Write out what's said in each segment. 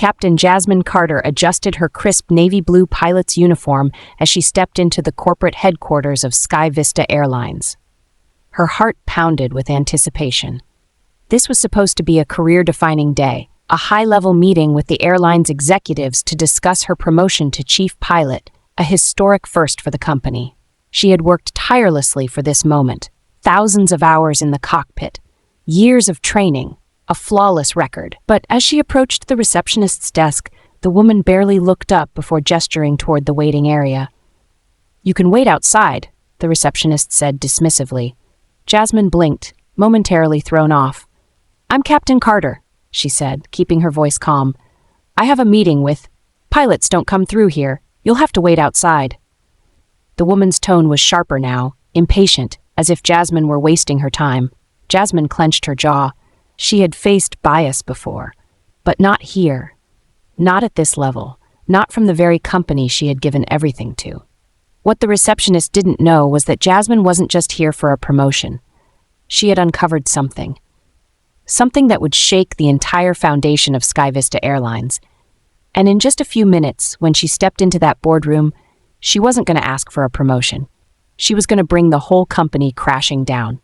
Captain Jasmine Carter adjusted her crisp navy blue pilot's uniform as she stepped into the corporate headquarters of Sky Vista Airlines. Her heart pounded with anticipation. This was supposed to be a career-defining day, a high-level meeting with the airline's executives to discuss her promotion to chief pilot, a historic first for the company. She had worked tirelessly for this moment, thousands of hours in the cockpit, years of training, a flawless record. But as she approached the receptionist's desk, the woman barely looked up before gesturing toward the waiting area. "You can wait outside," the receptionist said dismissively. Jasmine blinked, momentarily thrown off. "I'm Captain Carter," she said, keeping her voice calm. "I have a meeting with... Pilots don't come through here. You'll have to wait outside." The woman's tone was sharper now, impatient, as if Jasmine were wasting her time. Jasmine clenched her jaw. She had faced bias before, but not here. Not at this level. Not from the very company she had given everything to. What the receptionist didn't know was that Jasmine wasn't just here for a promotion. She had uncovered something. Something that would shake the entire foundation of Sky Vista Airlines. And in just a few minutes, when she stepped into that boardroom, she wasn't going to ask for a promotion. She was going to bring the whole company crashing down.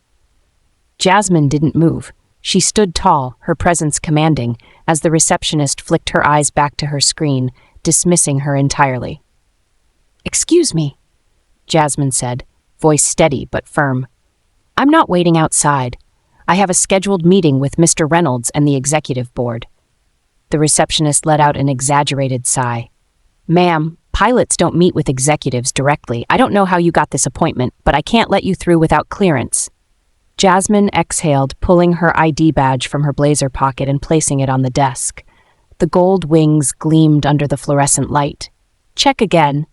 Jasmine didn't move. She stood tall, her presence commanding, as the receptionist flicked her eyes back to her screen, dismissing her entirely. "Excuse me," Jasmine said, voice steady but firm. "I'm not waiting outside. I have a scheduled meeting with Mr. Reynolds and the executive board." The receptionist let out an exaggerated sigh. "Ma'am, pilots don't meet with executives directly. I don't know how you got this appointment, but I can't let you through without clearance." Jasmine exhaled, pulling her ID badge from her blazer pocket and placing it on the desk. The gold wings gleamed under the fluorescent light. "Check again."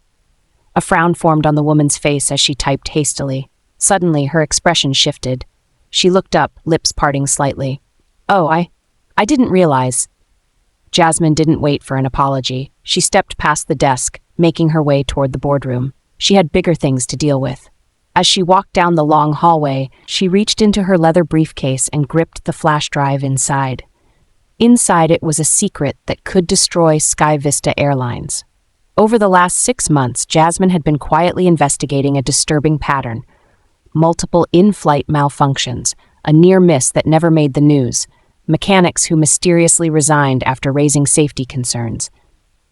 A frown formed on the woman's face as she typed hastily. Suddenly, her expression shifted. She looked up, lips parting slightly. "Oh, I didn't realize." Jasmine didn't wait for an apology. She stepped past the desk, making her way toward the boardroom. She had bigger things to deal with. As she walked down the long hallway, she reached into her leather briefcase and gripped the flash drive inside. Inside it was a secret that could destroy Sky Vista Airlines. Over the last 6 months, Jasmine had been quietly investigating a disturbing pattern. Multiple in-flight malfunctions, a near miss that never made the news, mechanics who mysteriously resigned after raising safety concerns.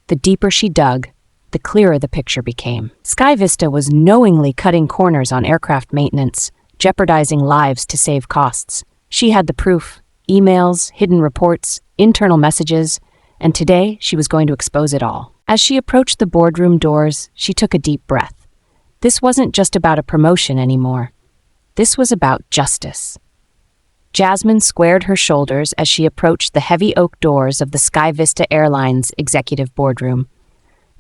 The deeper she dug, the clearer the picture became. Sky Vista was knowingly cutting corners on aircraft maintenance, jeopardizing lives to save costs. She had the proof: emails, hidden reports, internal messages, and today she was going to expose it all. As she approached the boardroom doors, she took a deep breath. This wasn't just about a promotion anymore. This was about justice. Jasmine squared her shoulders as she approached the heavy oak doors of the Sky Vista Airlines executive boardroom.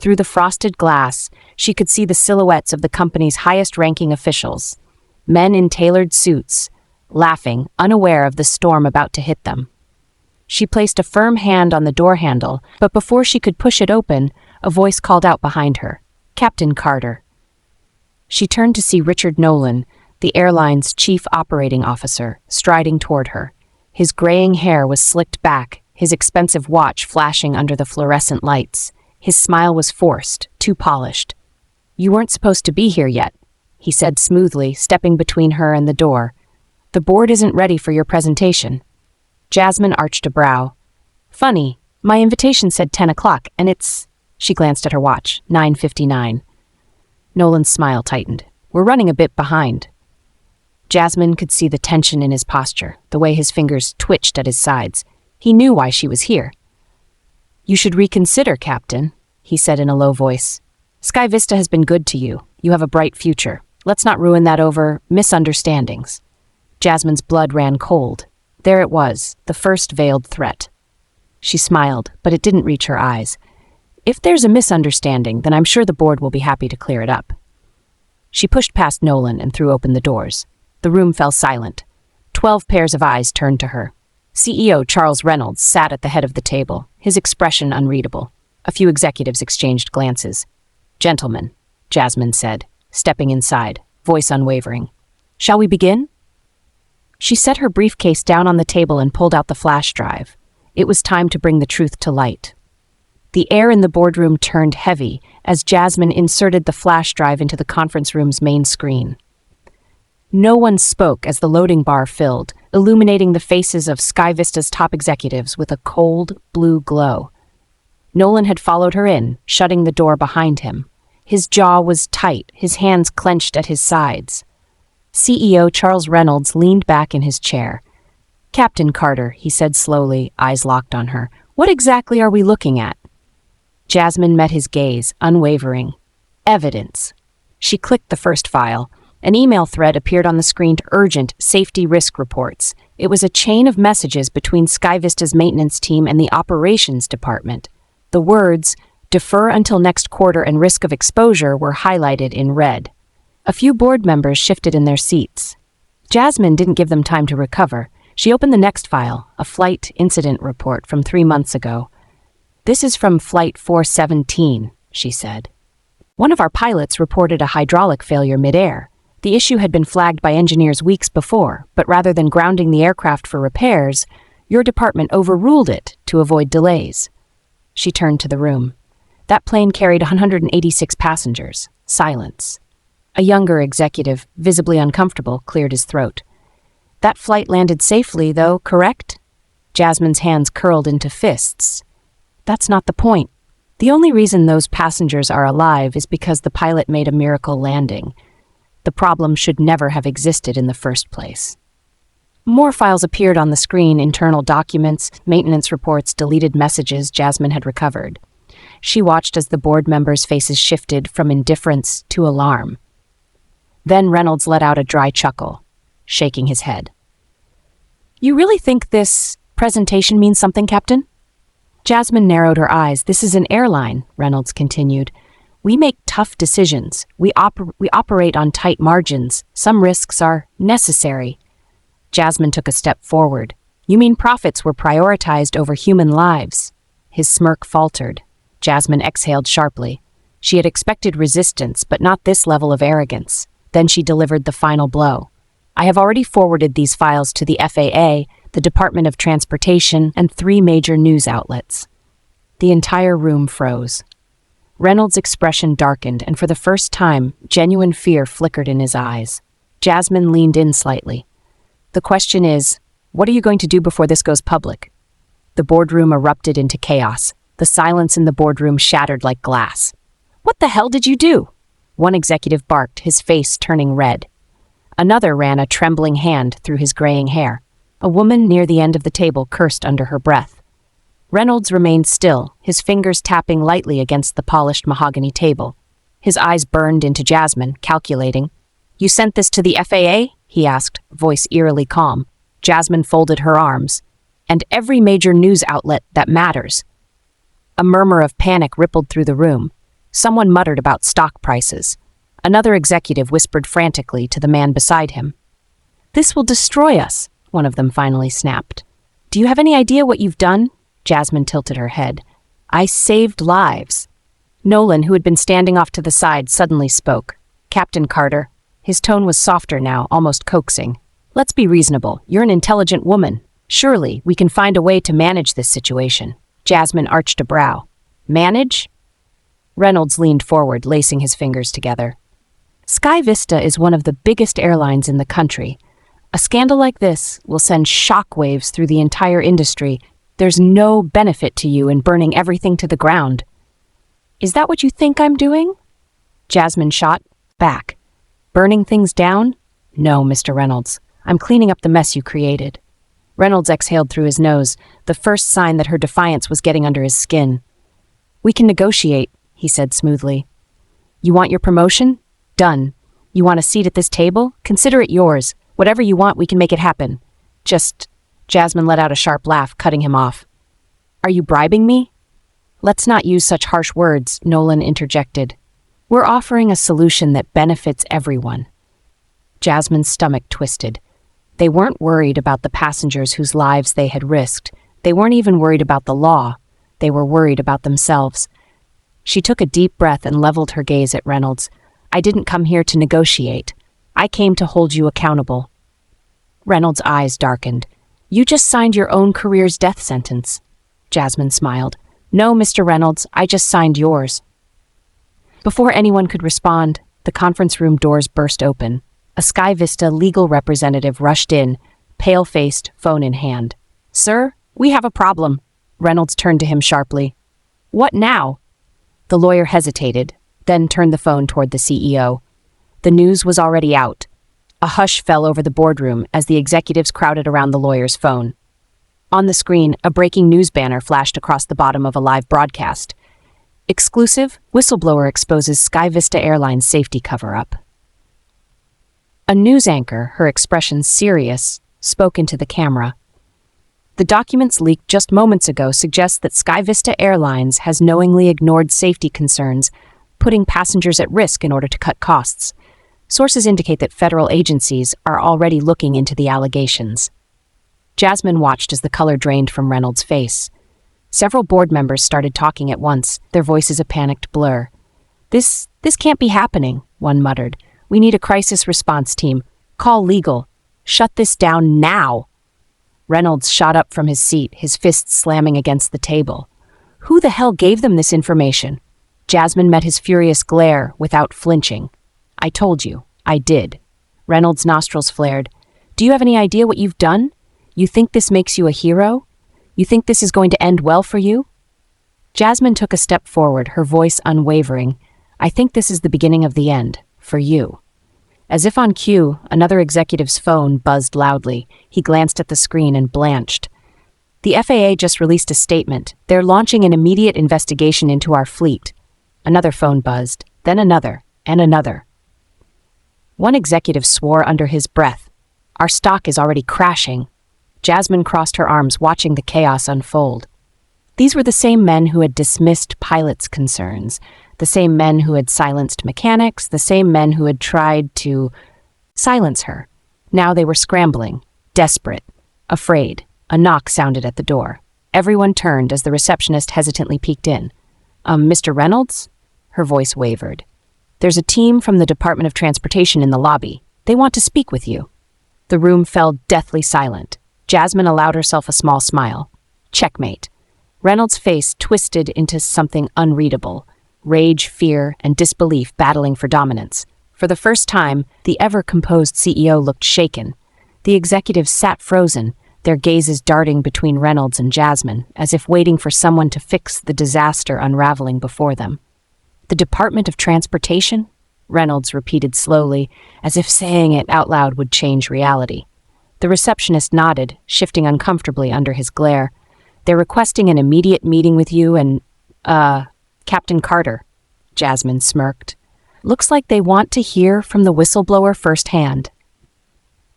Through the frosted glass, she could see the silhouettes of the company's highest-ranking officials, men in tailored suits, laughing, unaware of the storm about to hit them. She placed a firm hand on the door handle, but before she could push it open, a voice called out behind her, "Captain Carter." She turned to see Richard Nolan, the airline's chief operating officer, striding toward her. His graying hair was slicked back, his expensive watch flashing under the fluorescent lights. His smile was forced, too polished. "You weren't supposed to be here yet," he said smoothly, stepping between her and the door. "The board isn't ready for your presentation." Jasmine arched a brow. "Funny, my invitation said 10 o'clock, and it's..." She glanced at her watch, 9:59. Nolan's smile tightened. "We're running a bit behind." Jasmine could see the tension in his posture, the way his fingers twitched at his sides. He knew why she was here. "You should reconsider, Captain," he said in a low voice. "Sky Vista has been good to you. You have a bright future. Let's not ruin that over misunderstandings." Jasmine's blood ran cold. There it was, the first veiled threat. She smiled, but it didn't reach her eyes. "If there's a misunderstanding, then I'm sure the board will be happy to clear it up." She pushed past Nolan and threw open the doors. The room fell silent. 12 pairs of eyes turned to her. CEO Charles Reynolds sat at the head of the table, his expression unreadable. A few executives exchanged glances. "Gentlemen," Jasmine said, stepping inside, voice unwavering. "Shall we begin?" She set her briefcase down on the table and pulled out the flash drive. It was time to bring the truth to light. The air in the boardroom turned heavy as Jasmine inserted the flash drive into the conference room's main screen. No one spoke as the loading bar filled, illuminating the faces of SkyVista's top executives with a cold, blue glow. Nolan had followed her in, shutting the door behind him. His jaw was tight, his hands clenched at his sides. CEO Charles Reynolds leaned back in his chair. "Captain Carter," he said slowly, eyes locked on her, "what exactly are we looking at?" Jasmine met his gaze, unwavering. "Evidence." She clicked the first file. An email thread appeared on the screen to urgent safety risk reports. It was a chain of messages between SkyVista's maintenance team and the operations department. The words, "defer until next quarter and risk of exposure," were highlighted in red. A few board members shifted in their seats. Jasmine didn't give them time to recover. She opened the next file, a flight incident report from 3 months ago. "This is from Flight 417, she said. "One of our pilots reported a hydraulic failure midair. The issue had been flagged by engineers weeks before, but rather than grounding the aircraft for repairs, your department overruled it to avoid delays." She turned to the room. That plane carried 186 passengers. Silence. A younger executive, visibly uncomfortable, cleared his throat. "That flight landed safely, though, correct?" Jasmine's hands curled into fists. "That's not the point. The only reason those passengers are alive is because the pilot made a miracle landing. The problem should never have existed in the first place." More files appeared on the screen, internal documents, maintenance reports, deleted messages Jasmine had recovered. She watched as the board members' faces shifted from indifference to alarm. Then Reynolds let out a dry chuckle, shaking his head. "You really think this presentation means something, Captain?" Jasmine narrowed her eyes. "This is an airline," Reynolds continued. "We make tough decisions. We operate on tight margins. Some risks are necessary." Jasmine took a step forward. "You mean profits were prioritized over human lives?" His smirk faltered. Jasmine exhaled sharply. She had expected resistance, but not this level of arrogance. Then she delivered the final blow. "I have already forwarded these files to the FAA, the Department of Transportation, and 3 major news outlets." The entire room froze. Reynolds' expression darkened, and for the first time, genuine fear flickered in his eyes. Jasmine leaned in slightly. "The question is, what are you going to do before this goes public?" The boardroom erupted into chaos. The silence in the boardroom shattered like glass. "What the hell did you do?" One executive barked, his face turning red. Another ran a trembling hand through his graying hair. A woman near the end of the table cursed under her breath. Reynolds remained still, his fingers tapping lightly against the polished mahogany table. His eyes burned into Jasmine, calculating. "You sent this to the FAA?" he asked, voice eerily calm. Jasmine folded her arms. "And every major news outlet that matters." A murmur of panic rippled through the room. Someone muttered about stock prices. Another executive whispered frantically to the man beside him. "This will destroy us," one of them finally snapped. "Do you have any idea what you've done?" Jasmine tilted her head. "I saved lives." Nolan, who had been standing off to the side, suddenly spoke. "Captain Carter." His tone was softer now, almost coaxing. "Let's be reasonable. You're an intelligent woman. Surely we can find a way to manage this situation." Jasmine arched a brow. "Manage?" Reynolds leaned forward, lacing his fingers together. "SkyVista is one of the biggest airlines in the country. A scandal like this will send shockwaves through the entire industry. There's no benefit to you in burning everything to the ground." "Is that what you think I'm doing?" Jasmine shot back. "Burning things down? No, Mr. Reynolds. I'm cleaning up the mess you created." Reynolds exhaled through his nose, the first sign that her defiance was getting under his skin. "We can negotiate," he said smoothly. "You want your promotion? Done. You want a seat at this table? Consider it yours. Whatever you want, we can make it happen. Just..." Jasmine let out a sharp laugh, cutting him off. "Are you bribing me?" "Let's not use such harsh words," Nolan interjected. "We're offering a solution that benefits everyone." Jasmine's stomach twisted. They weren't worried about the passengers whose lives they had risked. They weren't even worried about the law. They were worried about themselves. She took a deep breath and leveled her gaze at Reynolds. "I didn't come here to negotiate. I came to hold you accountable." Reynolds' eyes darkened. "You just signed your own career's death sentence." Jasmine smiled. No, Mr. Reynolds, I just signed yours. Before anyone could respond, the conference room doors burst open. A Sky Vista legal representative rushed in, pale-faced, phone in hand. Sir, we have a problem. Reynolds turned to him sharply. What now? The lawyer hesitated, then turned the phone toward the CEO. The news was already out. A hush fell over the boardroom as the executives crowded around the lawyer's phone. On the screen, a breaking news banner flashed across the bottom of a live broadcast. Exclusive, whistleblower exposes Sky Vista Airlines safety cover-up. A news anchor, her expression serious, spoke into the camera. The documents leaked just moments ago suggest that Sky Vista Airlines has knowingly ignored safety concerns, putting passengers at risk in order to cut costs. Sources indicate that federal agencies are already looking into the allegations. Jasmine watched as the color drained from Reynolds' face. Several board members started talking at once, their voices a panicked blur. This can't be happening, one muttered. We need a crisis response team. Call legal. Shut this down now. Reynolds shot up from his seat, his fists slamming against the table. Who the hell gave them this information? Jasmine met his furious glare without flinching. I told you. I did. Reynolds' nostrils flared. Do you have any idea what you've done? You think this makes you a hero? You think this is going to end well for you? Jasmine took a step forward, her voice unwavering. I think this is the beginning of the end, for you. As if on cue, another executive's phone buzzed loudly. He glanced at the screen and blanched. The FAA just released a statement. They're launching an immediate investigation into our fleet. Another phone buzzed, then another, and another. One executive swore under his breath. Our stock is already crashing. Jasmine crossed her arms, watching the chaos unfold. These were the same men who had dismissed pilots' concerns, the same men who had silenced mechanics, the same men who had tried to silence her. Now they were scrambling, desperate, afraid. A knock sounded at the door. Everyone turned as the receptionist hesitantly peeked in. Mr. Reynolds? Her voice wavered. There's a team from the Department of Transportation in the lobby. They want to speak with you. The room fell deathly silent. Jasmine allowed herself a small smile. Checkmate. Reynolds' face twisted into something unreadable. Rage, fear, and disbelief battling for dominance. For the first time, the ever-composed CEO looked shaken. The executives sat frozen, their gazes darting between Reynolds and Jasmine, as if waiting for someone to fix the disaster unraveling before them. The Department of Transportation? Reynolds repeated slowly, as if saying it out loud would change reality. The receptionist nodded, shifting uncomfortably under his glare. They're requesting an immediate meeting with you and, Captain Carter. Jasmine smirked. Looks like they want to hear from the whistleblower firsthand.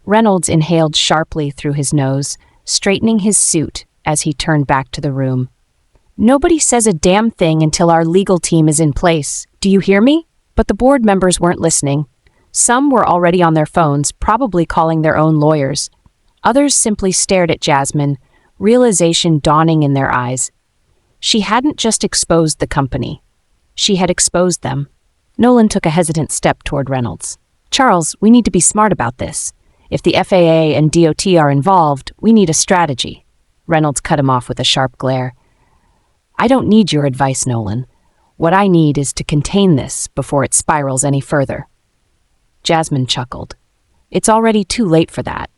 Reynolds inhaled sharply through his nose, straightening his suit as he turned back to the room. Nobody says a damn thing until our legal team is in place. Do you hear me? But the board members weren't listening. Some were already on their phones, probably calling their own lawyers. Others simply stared at Jasmine, realization dawning in their eyes. She hadn't just exposed the company. She had exposed them. Nolan took a hesitant step toward Reynolds. Charles, we need to be smart about this. If the FAA and DOT are involved, we need a strategy. Reynolds cut him off with a sharp glare. I don't need your advice, Nolan. What I need is to contain this before it spirals any further. Jasmine chuckled. It's already too late for that.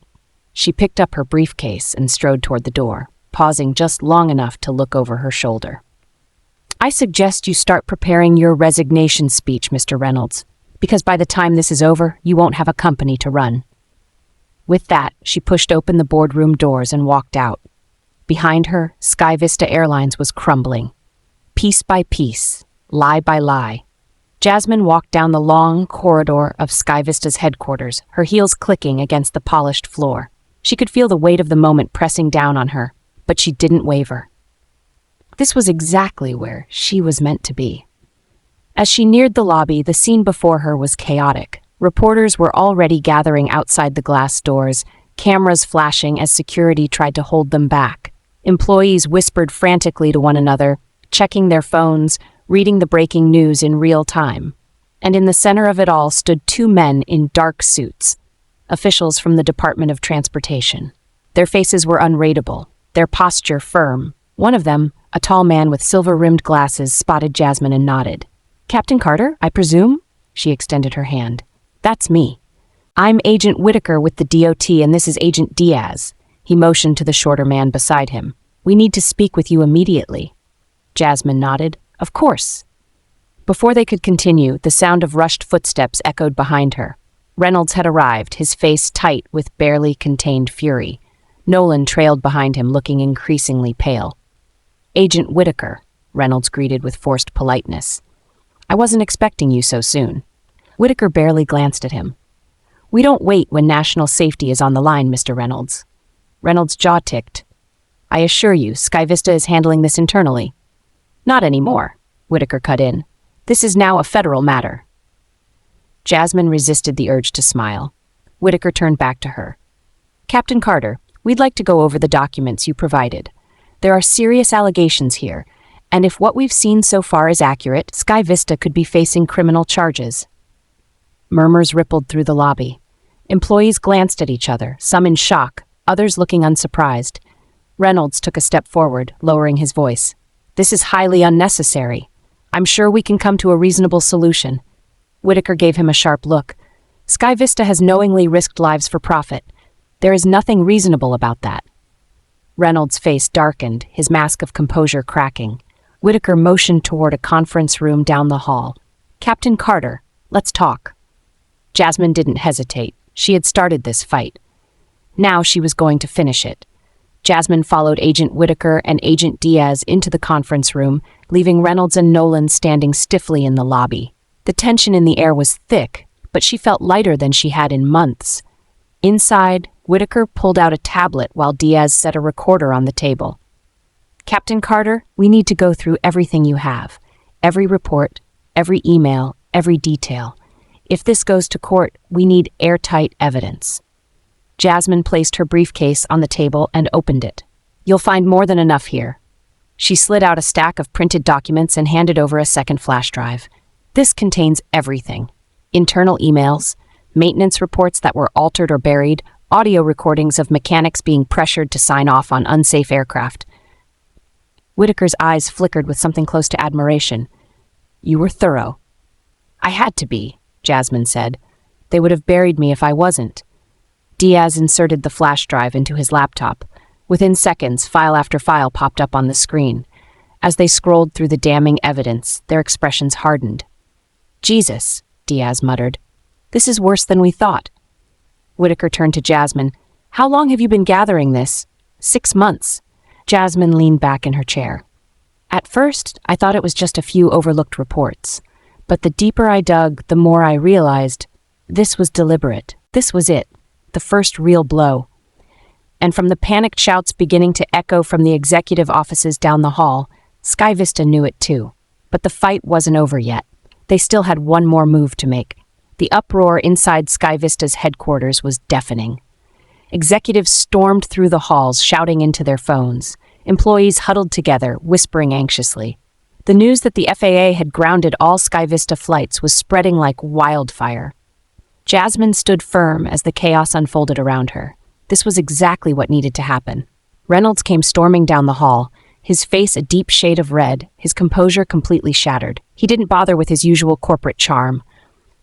She picked up her briefcase and strode toward the door, pausing just long enough to look over her shoulder. I suggest you start preparing your resignation speech, Mr. Reynolds, because by the time this is over, you won't have a company to run. With that, she pushed open the boardroom doors and walked out. Behind her, Sky Vista Airlines was crumbling. Piece by piece, lie by lie. Jasmine walked down the long corridor of Sky Vista's headquarters, her heels clicking against the polished floor. She could feel the weight of the moment pressing down on her, but she didn't waver. This was exactly where she was meant to be. As she neared the lobby, the scene before her was chaotic. Reporters were already gathering outside the glass doors, cameras flashing as security tried to hold them back. Employees whispered frantically to one another, checking their phones, reading the breaking news in real time. And in the center of it all stood two men in dark suits, officials from the Department of Transportation. Their faces were unreadable, their posture firm, One of them, a tall man with silver-rimmed glasses, spotted Jasmine and nodded. "Captain Carter, I presume?" She extended her hand. "That's me. I'm Agent Whitaker with the DOT, and this is Agent Diaz." He motioned to the shorter man beside him. "We need to speak with you immediately." Jasmine nodded. "Of course." Before they could continue, the sound of rushed footsteps echoed behind her. Reynolds had arrived, his face tight with barely contained fury. Nolan trailed behind him, looking increasingly pale. "Agent Whitaker," Reynolds greeted with forced politeness. "I wasn't expecting you so soon." Whitaker barely glanced at him. "We don't wait when national safety is on the line, Mr. Reynolds." Reynolds' jaw ticked. "I assure you, Sky Vista is handling this internally." "Not anymore," Whitaker cut in. "This is now a federal matter." Jasmine resisted the urge to smile. Whitaker turned back to her. "Captain Carter, we'd like to go over the documents you provided. There are serious allegations here, and if what we've seen so far is accurate, Sky Vista could be facing criminal charges." Murmurs rippled through the lobby. Employees glanced at each other, some in shock, others looking unsurprised. Reynolds took a step forward, lowering his voice. "This is highly unnecessary. I'm sure we can come to a reasonable solution." Whitaker gave him a sharp look. "Sky Vista has knowingly risked lives for profit. There is nothing reasonable about that." Reynolds' face darkened, his mask of composure cracking. Whitaker motioned toward a conference room down the hall. "Captain Carter, let's talk." Jasmine didn't hesitate. She had started this fight. Now she was going to finish it. Jasmine followed Agent Whitaker and Agent Diaz into the conference room, leaving Reynolds and Nolan standing stiffly in the lobby. The tension in the air was thick, but she felt lighter than she had in months. Inside, Whitaker pulled out a tablet while Diaz set a recorder on the table. "Captain Carter, we need to go through everything you have. Every report, every email, every detail. If this goes to court, we need airtight evidence." Jasmine placed her briefcase on the table and opened it. "You'll find more than enough here." She slid out a stack of printed documents and handed over a second flash drive. "This contains everything. Internal emails, maintenance reports that were altered or buried, audio recordings of mechanics being pressured to sign off on unsafe aircraft." Whitaker's eyes flickered with something close to admiration. "You were thorough." "I had to be," Jasmine said. "They would have buried me if I wasn't." Diaz inserted the flash drive into his laptop. Within seconds, file after file popped up on the screen. As they scrolled through the damning evidence, their expressions hardened. "Jesus," Diaz muttered. "This is worse than we thought." Whitaker turned to Jasmine. "How long have you been gathering this?" 6 months. Jasmine leaned back in her chair. "At first, I thought it was just a few overlooked reports. But the deeper I dug, the more I realized this was deliberate. This was it. The first real blow." And from the panicked shouts beginning to echo from the executive offices down the hall, Sky Vista knew it too. But the fight wasn't over yet. They still had one more move to make. The uproar inside Sky Vista's headquarters was deafening. Executives stormed through the halls, shouting into their phones. Employees huddled together, whispering anxiously. The news that the FAA had grounded all Sky Vista flights was spreading like wildfire. Jasmine stood firm as the chaos unfolded around her. This was exactly what needed to happen. Reynolds came storming down the hall, his face a deep shade of red, his composure completely shattered. He didn't bother with his usual corporate charm.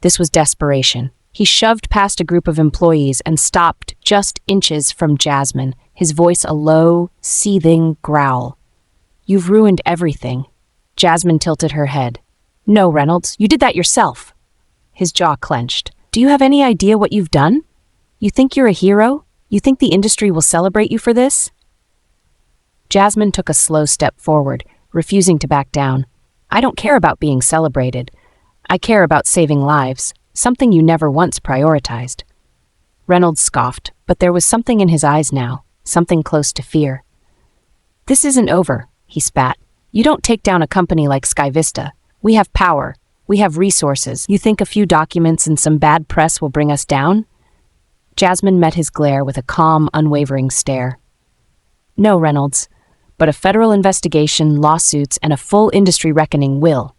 This was desperation. He shoved past a group of employees and stopped just inches from Jasmine, his voice a low, seething growl. "You've ruined everything." Jasmine tilted her head. "No, Reynolds, you did that yourself." His jaw clenched. "Do you have any idea what you've done? You think you're a hero? You think the industry will celebrate you for this?" Jasmine took a slow step forward, refusing to back down. "I don't care about being celebrated. I care about saving lives, something you never once prioritized." Reynolds scoffed, but there was something in his eyes now, something close to fear. "This isn't over," he spat. "You don't take down a company like Sky Vista. We have power. We have resources. You think a few documents and some bad press will bring us down?" Jasmine met his glare with a calm, unwavering stare. "No, Reynolds, but a federal investigation, lawsuits, and a full industry reckoning will."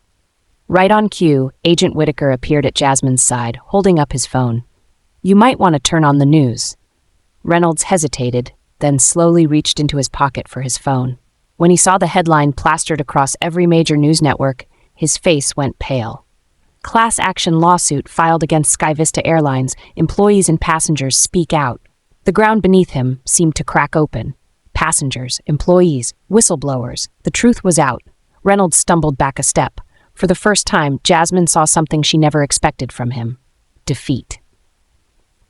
Right on cue, Agent Whitaker appeared at Jasmine's side, holding up his phone. "You might want to turn on the news." Reynolds hesitated, then slowly reached into his pocket for his phone. When he saw the headline plastered across every major news network, his face went pale. Class action lawsuit filed against SkyVista Airlines. Employees and passengers speak out. The ground beneath him seemed to crack open. Passengers, employees, whistleblowers. The truth was out. Reynolds stumbled back a step. For the first time, Jasmine saw something she never expected from him. Defeat.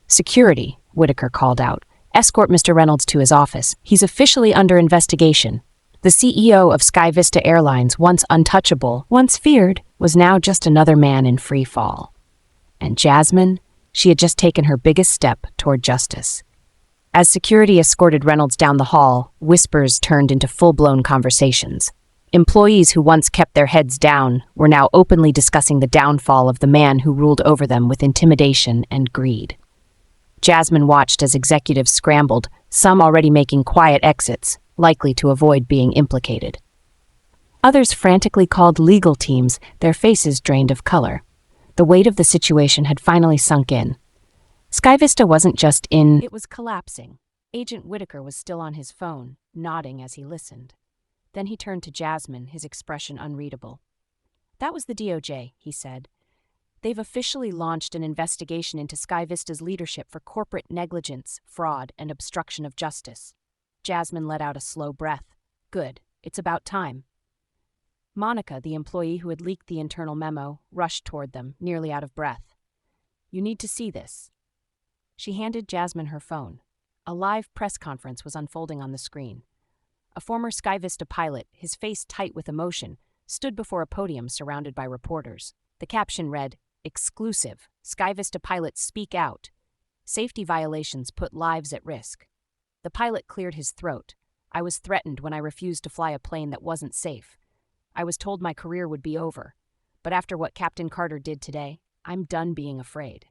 "Security," Whitaker called out. "Escort Mr. Reynolds to his office. He's officially under investigation." The CEO of SkyVista Airlines, once untouchable, once feared, was now just another man in free fall. And Jasmine, she had just taken her biggest step toward justice. As security escorted Reynolds down the hall, whispers turned into full-blown conversations. Employees who once kept their heads down were now openly discussing the downfall of the man who ruled over them with intimidation and greed. Jasmine watched as executives scrambled, some already making quiet exits, likely to avoid being implicated. Others frantically called legal teams, their faces drained of color. The weight of the situation had finally sunk in. SkyVista wasn't just in, it was collapsing. Agent Whitaker was still on his phone, nodding as he listened. Then he turned to Jasmine, his expression unreadable. "That was the DOJ," he said. "They've officially launched an investigation into SkyVista's leadership for corporate negligence, fraud, and obstruction of justice." Jasmine let out a slow breath. "Good. It's about time." Monica, the employee who had leaked the internal memo, rushed toward them, nearly out of breath. "You need to see this." She handed Jasmine her phone. A live press conference was unfolding on the screen. A former SkyVista pilot, his face tight with emotion, stood before a podium surrounded by reporters. The caption read, "Exclusive. SkyVista pilots speak out. Safety violations put lives at risk." The pilot cleared his throat. "I was threatened when I refused to fly a plane that wasn't safe. I was told my career would be over. But after what Captain Carter did today, I'm done being afraid."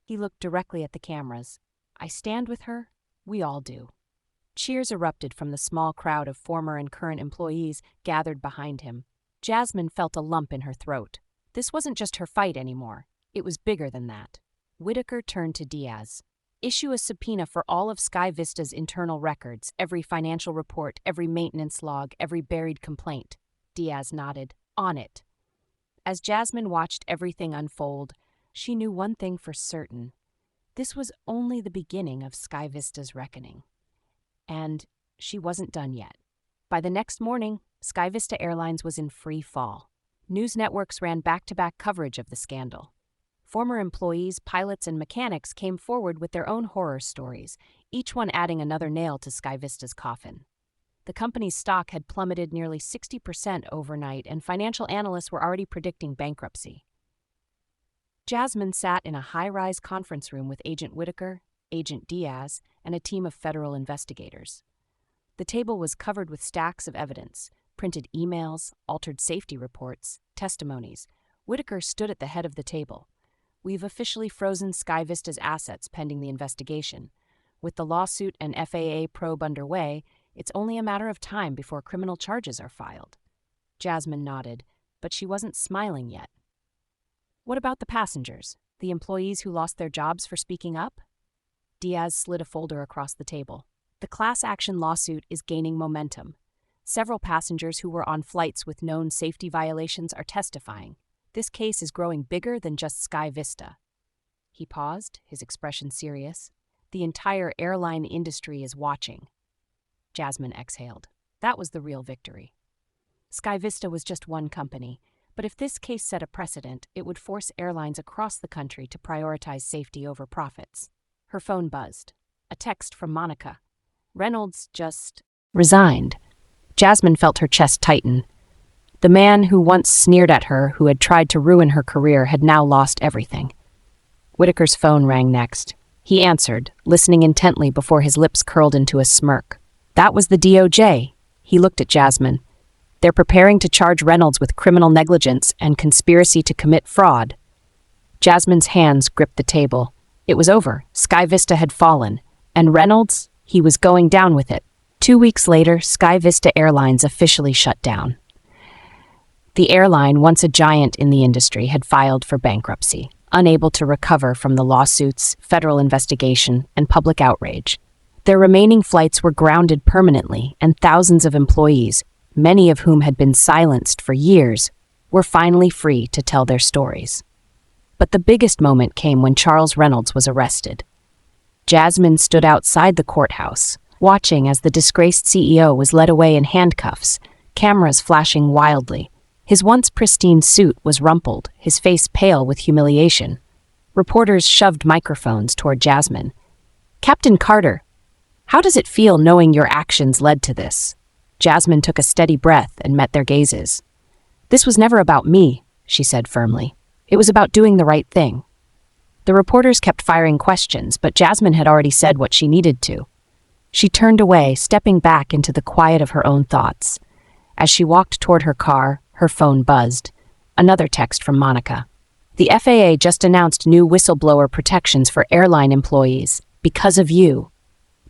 He looked directly at the cameras. "I stand with her. We all do." Cheers erupted from the small crowd of former and current employees gathered behind him. Jasmine felt a lump in her throat. This wasn't just her fight anymore. It was bigger than that. Whitaker turned to Diaz. "Issue a subpoena for all of SkyVista's internal records, every financial report, every maintenance log, every buried complaint." Diaz nodded. "On it." As Jasmine watched everything unfold, she knew one thing for certain. This was only the beginning of SkyVista's reckoning. And she wasn't done yet. By the next morning, SkyVista Airlines was in free fall. News networks ran back-to-back coverage of the scandal. Former employees, pilots, and mechanics came forward with their own horror stories, each one adding another nail to SkyVista's coffin. The company's stock had plummeted nearly 60% overnight, and financial analysts were already predicting bankruptcy. Jasmine sat in a high-rise conference room with Agent Whitaker, Agent Diaz, and a team of federal investigators. The table was covered with stacks of evidence, printed emails, altered safety reports, testimonies. Whitaker stood at the head of the table. "We've officially frozen SkyVista's assets pending the investigation. With the lawsuit and FAA probe underway, it's only a matter of time before criminal charges are filed." Jasmine nodded, but she wasn't smiling yet. "What about the passengers, the employees who lost their jobs for speaking up?" Diaz slid a folder across the table. "The class action lawsuit is gaining momentum. Several passengers who were on flights with known safety violations are testifying. This case is growing bigger than just SkyVista." He paused, his expression serious. "The entire airline industry is watching." Jasmine exhaled. That was the real victory. SkyVista was just one company, but if this case set a precedent, it would force airlines across the country to prioritize safety over profits. Her phone buzzed. A text from Monica. "Reynolds just resigned." Jasmine felt her chest tighten. The man who once sneered at her, who had tried to ruin her career, had now lost everything. Whitaker's phone rang next. He answered, listening intently before his lips curled into a smirk. That was the DOJ. He looked at Jasmine. "They're preparing to charge Reynolds with criminal negligence and conspiracy to commit fraud." Jasmine's hands gripped the table. It was over. SkyVista had fallen. And Reynolds? He was going down with it. 2 weeks later, SkyVista Airlines officially shut down. The airline, once a giant in the industry, had filed for bankruptcy, unable to recover from the lawsuits, federal investigation, and public outrage. Their remaining flights were grounded permanently, and thousands of employees, many of whom had been silenced for years, were finally free to tell their stories. But the biggest moment came when Charles Reynolds was arrested. Jasmine stood outside the courthouse, watching as the disgraced CEO was led away in handcuffs, cameras flashing wildly. His once pristine suit was rumpled, his face pale with humiliation. Reporters shoved microphones toward Jasmine. "Captain Carter, how does it feel knowing your actions led to this?" Jasmine took a steady breath and met their gazes. "This was never about me," she said firmly. "It was about doing the right thing." The reporters kept firing questions, but Jasmine had already said what she needed to. She turned away, stepping back into the quiet of her own thoughts. As she walked toward her car, her phone buzzed. Another text from Monica. "The FAA just announced new whistleblower protections for airline employees. Because of you."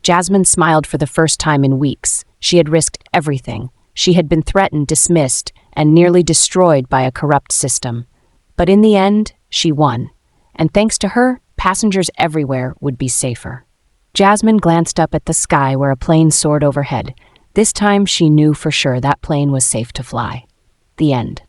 Jasmine smiled for the first time in weeks. She had risked everything. She had been threatened, dismissed, and nearly destroyed by a corrupt system. But in the end, she won. And thanks to her, passengers everywhere would be safer. Jasmine glanced up at the sky where a plane soared overhead. This time she knew for sure that plane was safe to fly. The end.